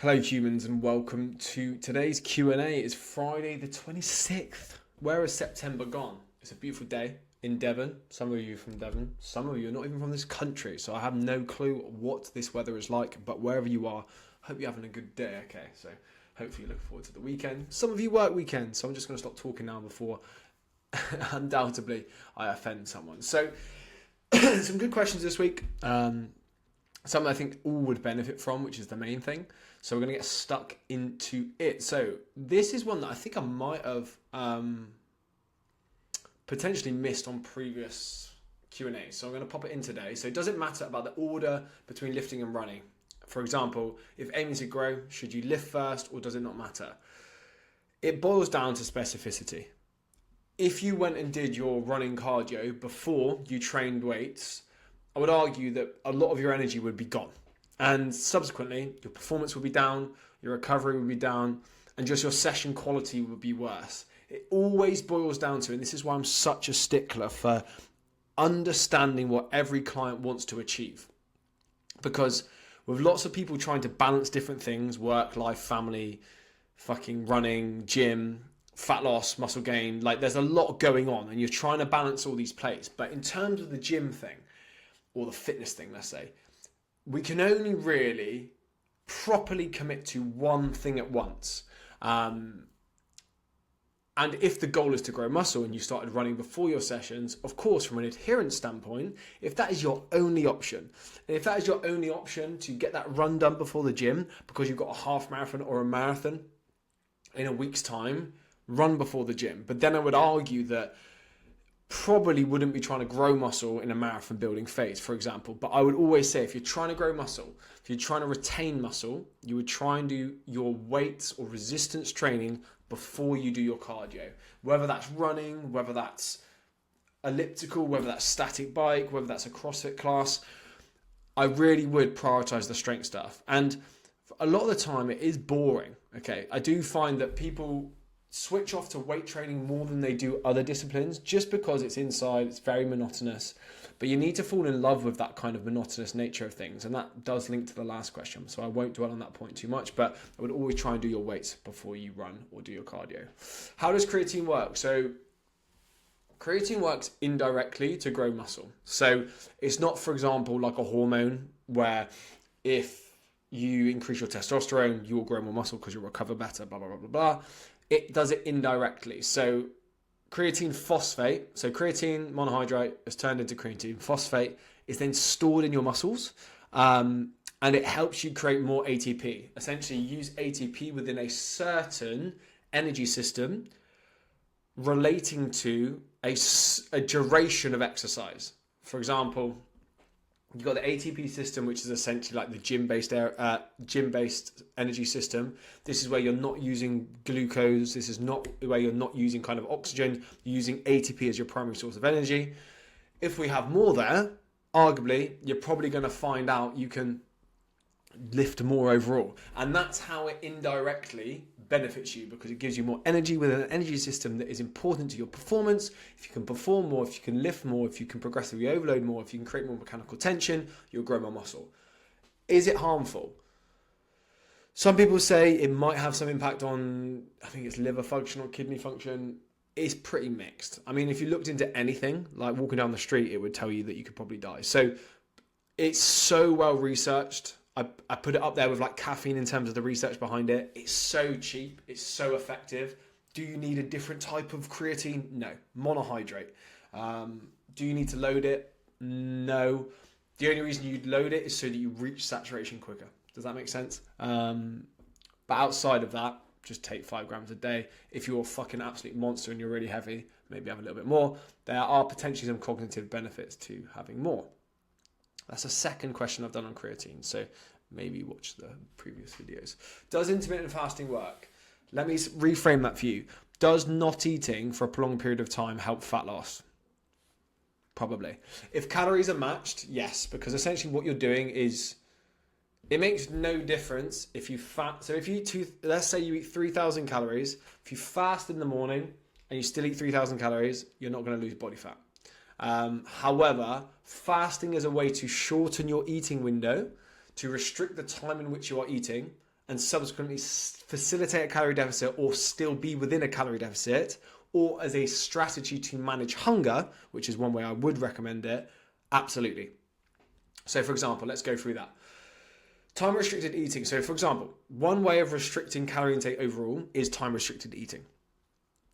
Hello humans and welcome to today's Q&A. It's Friday the 26th. Where has September gone? It's a beautiful day in Devon. Some of you are from Devon. Some of you are not even from this country. So I have no clue what this weather is like. But wherever you are, I hope you're having a good day. Okay, so hopefully you're looking forward to the weekend. Some of you work weekends. So I'm just going to stop talking now before undoubtedly I offend someone. So some good questions this week. Something I think all would benefit from, which is the main thing. So we're going to get stuck into it. So this is one that I think I might have potentially missed on previous Q&A. So I'm going to pop it in today. So it doesn't matter about the order between lifting and running. For example, if aiming to grow, should you lift first or does it not matter? It boils down to specificity. If you went and did your running cardio before you trained weights, I would argue that a lot of your energy would be gone. And subsequently, your performance would be down, your recovery would be down, and just your session quality would be worse. It always boils down to, and this is why I'm such a stickler for understanding what every client wants to achieve. Because with lots of people trying to balance different things, work, life, family, fucking running, gym, fat loss, muscle gain, like there's a lot going on and you're trying to balance all these plates. But in terms of the gym thing, or the fitness thing, let's say, we can only really properly commit to one thing at once. And if the goal is to grow muscle and you started running before your sessions, of course, from an adherence standpoint, if that is your only option, and if that is your only option to get that run done before the gym because you've got a half marathon or a marathon in a week's time, run before the gym. But then I would argue that probably wouldn't be trying to grow muscle in a marathon building phase, for example. But I would always say if you're trying to grow muscle, if you're trying to retain muscle, you would try and do your weights or resistance training before you do your cardio. Whether that's running, whether that's elliptical, whether that's static bike, whether that's a CrossFit class, I really would prioritize the strength stuff. And a lot of the time it is boring. Okay, I do find that people switch off to weight training more than they do other disciplines just because it's inside, it's very monotonous. But you need to fall in love with that kind of monotonous nature of things. And that does link to the last question. So I won't dwell on that point too much, but I would always try and do your weights before you run or do your cardio. How does creatine work? So creatine works indirectly to grow muscle. So it's not, for example, like a hormone where if you increase your testosterone, you will grow more muscle because you'll recover better, blah, blah, blah, blah, blah. It does it indirectly. So creatine phosphate, so creatine monohydrate is turned into creatine phosphate, is then stored in your muscles, and it helps you create more ATP. Essentially, you use ATP within a certain energy system relating to a duration of exercise. For example, you've got the ATP system, which is essentially like the gym-based energy system. This is where you're not using glucose. This is not where you're not using kind of oxygen. You're using ATP as your primary source of energy. If we have more there, arguably, you're probably going to find out you can lift more overall. And that's how it indirectly benefits you because it gives you more energy within an energy system that is important to your performance. If you can perform more, if you can lift more, if you can progressively overload more, if you can create more mechanical tension, you'll grow more muscle. Is it harmful? Some people say it might have some impact on, I think it's liver function or kidney function. It's pretty mixed. I mean, if you looked into anything, like walking down the street, it would tell you that you could probably die. So it's so well researched. I put it up there with like caffeine in terms of the research behind it. It's so cheap. It's so effective. Do you need a different type of creatine? No. Monohydrate. Do you need to load it? No. The only reason you'd load it is so that you reach saturation quicker. Does that make sense? But outside of that, just take 5 grams a day. If you're a fucking absolute monster and you're really heavy, maybe have a little bit more. There are potentially some cognitive benefits to having more. That's a second question I've done on creatine, so maybe watch the previous videos. Does intermittent fasting work? Let me reframe that for you. Does not eating for a prolonged period of time help fat loss? Probably. If calories are matched, yes, because essentially what you're doing is, it makes no difference if you fast. So if you eat let's say you eat 3,000 calories, if you fast in the morning and you still eat 3,000 calories, you're not going to lose body fat. However, fasting is a way to shorten your eating window, to restrict the time in which you are eating, and subsequently facilitate a calorie deficit or still be within a calorie deficit, or as a strategy to manage hunger, which is one way I would recommend it, absolutely. So for example, let's go through that. Time restricted eating. So for example, one way of restricting calorie intake overall is time restricted eating.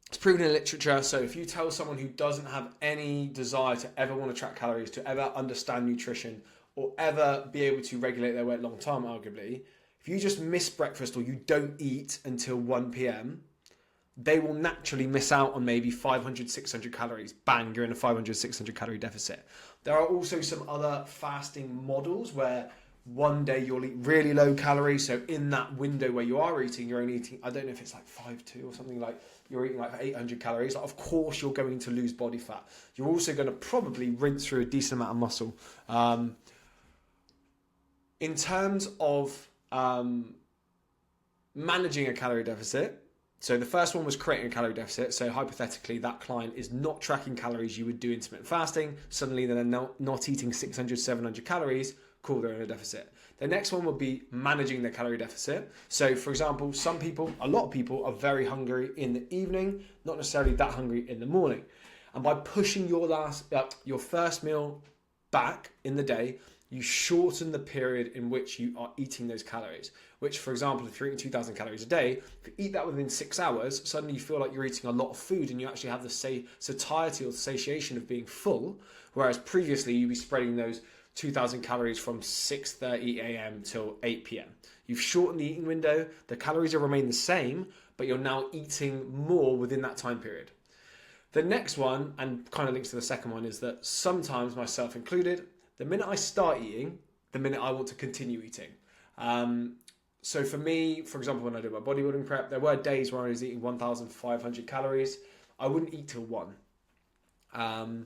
It's proven in literature. So if you tell someone who doesn't have any desire to ever want to track calories, to ever understand nutrition, or ever be able to regulate their weight long term, arguably, if you just miss breakfast or you don't eat until 1 p.m, they will naturally miss out on maybe 500, 600 calories. Bang, you're in a 500, 600 calorie deficit. There are also some other fasting models where one day you'll eat really low calories. So in that window where you are eating, you're only eating, I don't know if it's like 5.2 or something, like you're eating like 800 calories. Like, of course, you're going to lose body fat. You're also going to probably rinse through a decent amount of muscle. In terms of managing a calorie deficit, so the first one was creating a calorie deficit. So hypothetically, that client is not tracking calories. You would do intermittent fasting. Suddenly they're not eating 600, 700 calories. Cool, they're in a deficit. The next one would be managing their calorie deficit. So for example, some people, a lot of people are very hungry in the evening, not necessarily that hungry in the morning. And by pushing your first meal back in the day, you shorten the period in which you are eating those calories, which, for example, if you're eating 2,000 calories a day, if you eat that within 6 hours, suddenly you feel like you're eating a lot of food and you actually have the satiety or the satiation of being full, whereas previously you'd be spreading those 2,000 calories from 6:30 a.m. till 8 p.m. You've shortened the eating window, the calories will remain the same, but you're now eating more within that time period. The next one, and kind of links to the second one, is that sometimes, myself included, the minute I start eating, the minute I want to continue eating. So for me, for example, when I do my bodybuilding prep, there were days where I was eating 1,500 calories. I wouldn't eat till 1.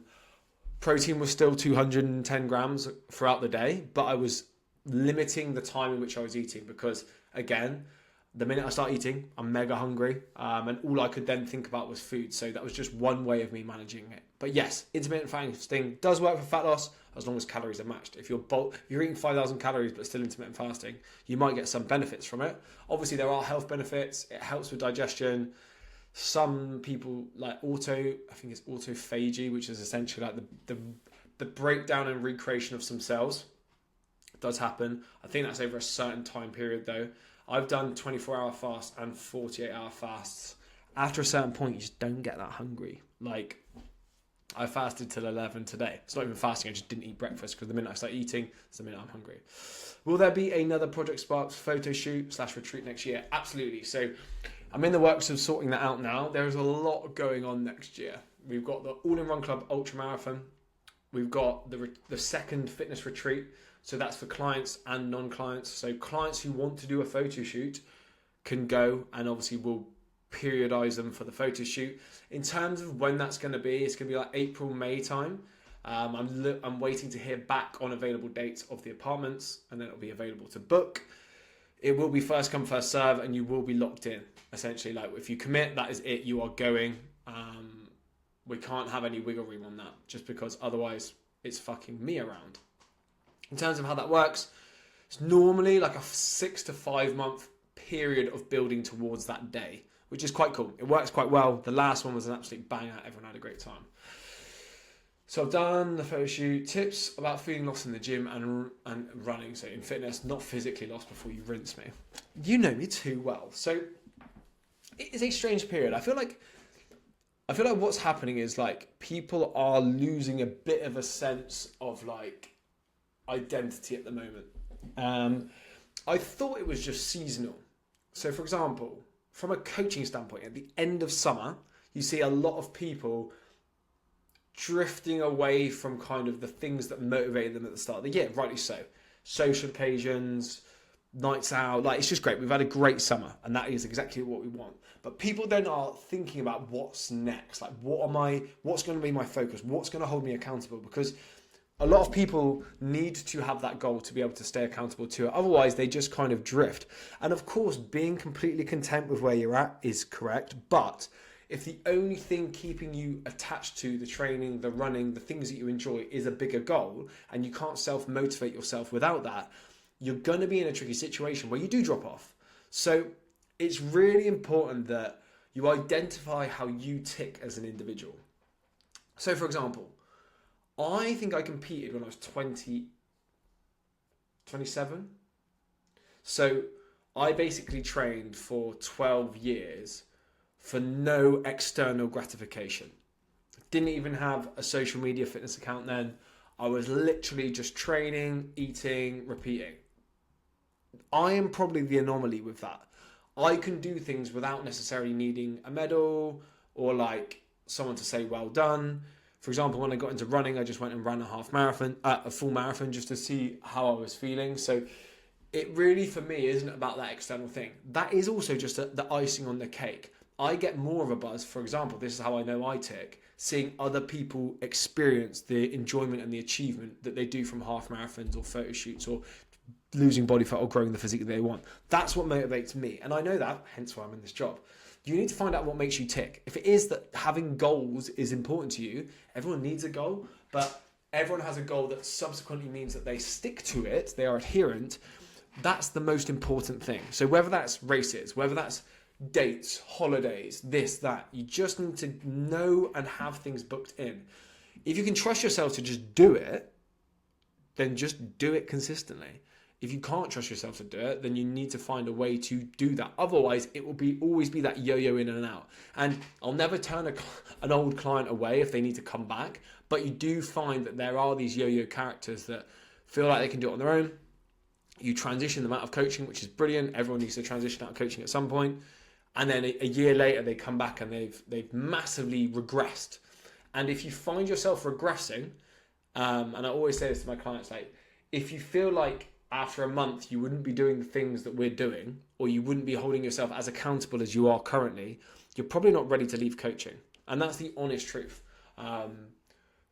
Protein was still 210 grams throughout the day, but I was limiting the time in which I was eating because, again, the minute I start eating, I'm mega hungry, and all I could then think about was food. So that was just one way of me managing it. But yes, intermittent fasting does work for fat loss as long as calories are matched. If you're eating 5,000 calories but still intermittent fasting, you might get some benefits from it. Obviously, there are health benefits. It helps with digestion. Some people like autophagy, which is essentially like the breakdown and recreation of some cells. It does happen. I think that's over a certain time period though. I've done 24-hour fasts and 48-hour fasts. After a certain point, you just don't get that hungry. Like, I fasted till 11 today. It's not even fasting, I just didn't eat breakfast because the minute I start eating, it's the minute I'm hungry. Will there be another Project Sparks photo shoot / retreat next year? Absolutely. So I'm in the works of sorting that out now. There's a lot going on next year. We've got the All in Run Club Ultra Marathon. We've got the second fitness retreat. So that's for clients and non-clients. So clients who want to do a photo shoot can go, and obviously we'll periodize them for the photo shoot. In terms of when that's going to be, it's going to be like April, May time. I'm waiting to hear back on available dates of the apartments, and then it'll be available to book. It will be first come, first serve, and you will be locked in. Essentially, like if you commit, that is it. You are going. We can't have any wiggle room on that, just because otherwise it's fucking me around. In terms of how that works, it's normally like a 6 to 5 month period of building towards that day, which is quite cool. It works quite well. The last one was an absolute banger. Everyone had a great time. So I've done the photo shoot. Tips about feeling lost in the gym and running. So in fitness, not physically lost before you rinse me. You know me too well. So it is a strange period. I feel like what's happening is like people are losing a bit of a sense of like identity at the moment. I thought it was just seasonal. So for example, from a coaching standpoint, at the end of summer, you see a lot of people drifting away from kind of the things that motivated them at the start of the year, rightly so. Social occasions, nights out, like it's just great. We've had a great summer and that is exactly what we want. But people then are thinking about what's next, like what's going to be my focus, what's going to hold me accountable, because a lot of people need to have that goal to be able to stay accountable to it. Otherwise, they just kind of drift. And of course, being completely content with where you're at is correct. But if the only thing keeping you attached to the training, the running, the things that you enjoy is a bigger goal, and you can't self-motivate yourself without that, you're going to be in a tricky situation where you do drop off. So it's really important that you identify how you tick as an individual. So for example, I think I competed when I was 27. So I basically trained for 12 years for no external gratification. Didn't even have a social media fitness account then. I was literally just training, eating, repeating. I am probably the anomaly with that. I can do things without necessarily needing a medal or like someone to say well done. For example, when I got into running, I just went and ran a full marathon just to see how I was feeling. So it really, for me, isn't about that external thing. That is also just the icing on the cake. I get more of a buzz, for example, this is how I know I tick, seeing other people experience the enjoyment and the achievement that they do from half marathons or photo shoots or losing body fat or growing the physique that they want. That's what motivates me. And I know that, hence why I'm in this job. You need to find out what makes you tick. If it is that having goals is important to you, everyone needs a goal, but everyone has a goal that subsequently means that they stick to it, they are adherent. That's the most important thing. So whether that's races, whether that's dates, holidays, this, that, you just need to know and have things booked in. If you can trust yourself to just do it, then just do it consistently. If you can't trust yourself to do it, then you need to find a way to do that. Otherwise, it will always be that yo-yo in and out. And I'll never turn an old client away if they need to come back. But you do find that there are these yo-yo characters that feel like they can do it on their own. You transition them out of coaching, which is brilliant. Everyone needs to transition out of coaching at some point. And then a year later, they come back and they've massively regressed. And if you find yourself regressing, and I always say this to my clients, like, if you feel like after a month you wouldn't be doing the things that we're doing, or you wouldn't be holding yourself as accountable as you are currently, you're probably not ready to leave coaching. And that's the honest truth. Because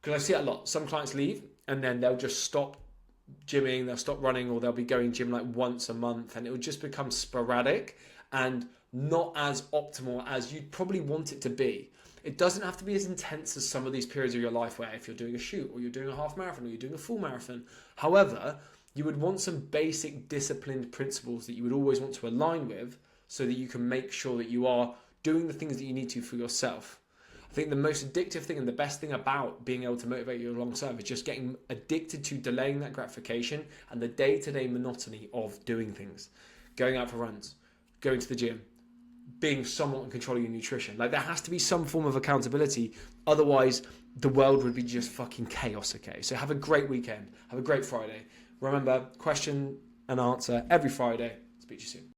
I see it a lot. Some clients leave and then they'll just stop gymming, they'll stop running, or they'll be going gym like once a month, and it will just become sporadic and not as optimal as you'd probably want it to be. It doesn't have to be as intense as some of these periods of your life where if you're doing a shoot or you're doing a half marathon or you're doing a full marathon. However, you would want some basic disciplined principles that you would always want to align with so that you can make sure that you are doing the things that you need to for yourself. I think the most addictive thing and the best thing about being able to motivate you long term is just getting addicted to delaying that gratification and the day-to-day monotony of doing things. Going out for runs, going to the gym, being somewhat in control of your nutrition. Like, there has to be some form of accountability. Otherwise, the world would be just fucking chaos, okay? So have a great weekend. Have a great Friday. Remember, question and answer every Friday. Speak to you soon.